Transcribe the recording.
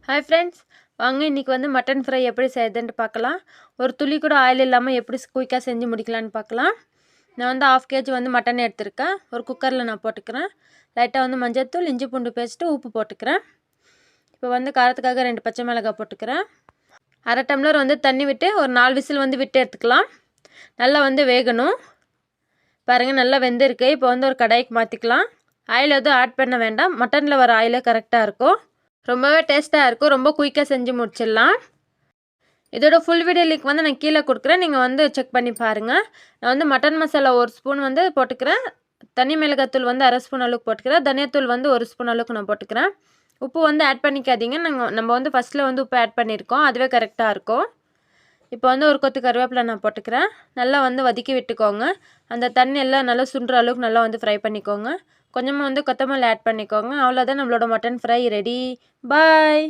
Hi friends, வாங்க இன்றைக்கி வந்து மட்டன் ஃப்ரை எப்படி செய்யுதுன்ட்டு பார்க்கலாம். ஒரு துளி கூட ஆயில் இல்லாமல் எப்படி குயிக்காக செஞ்சு முடிக்கலான்னு பார்க்கலாம். நான் வந்து 1/2 kg வந்து மட்டன் எடுத்திருக்கேன். ஒரு குக்கரில் நான் போட்டுக்கிறேன். லைட்டாக வந்து மஞ்சள்தூள், இஞ்சி பூண்டு பேஸ்ட்டு, உப்பு போட்டுக்கிறேன். இப்போ வந்து காரத்துக்காக 2 பச்சை மிளகாய் போட்டுக்கிறேன். 1/2 டம்ளர் வந்து தண்ணி விட்டு ஒரு 4 விசில் வந்து விட்டு எடுத்துக்கலாம். நல்லா வந்து வேகணும். பாருங்கள், நல்லா வெந்திருக்கு. இப்போ வந்து ஒரு கடாய்க்கு மாற்றிக்கலாம். ஆயில் எதுவும் ஆட் பண்ண வேண்டாம். மட்டனில் வர ஆயிலே கரெக்டாக இருக்கும். ரொம்பவே டேஸ்ட்டாக இருக்கும். ரொம்ப குயிக்காக செஞ்சு முடிச்சிடலாம். இதோட ஃபுல் வீடியோ லிங்க் வந்து நான் கீழே கொடுக்குறேன். நீங்கள் வந்து செக் பண்ணி பாருங்கள். நான் வந்து மட்டன் மசாலா 1 ஸ்பூன் வந்து போட்டுக்கிறேன். தனி மிளகாத்தூள் வந்து 1/2 ஸ்பூன் அளவுக்கு போட்டுக்கிறேன். தனியாத்தூள் வந்து 1 ஸ்பூன் அளவுக்கு நான் போட்டுக்கிறேன். உப்பு வந்து ஆட் பண்ணிக்காதீங்க. நம்ம வந்து ஃபஸ்ட்டில் வந்து உப்பு ஆட் பண்ணியிருக்கோம். அதுவே கரெக்டாக இருக்கும். இப்போ வந்து ஒரு கொத்து கருவேப்பிலை நான் போட்டுக்கிறேன். நல்லா வந்து வதக்கி விட்டுக்கோங்க. அந்த தண்ணி எல்லாம் நல்லா சுண்டுற அளவுக்கு நல்லா வந்து ஃப்ரை பண்ணிக்கோங்க. கொஞ்சமாக வந்து கொத்தமல்லி ஆட் பண்ணிக்கோங்க. அவ்வளோதான், நம்மளோட மட்டன் ஃப்ரை ரெடி. பாய்.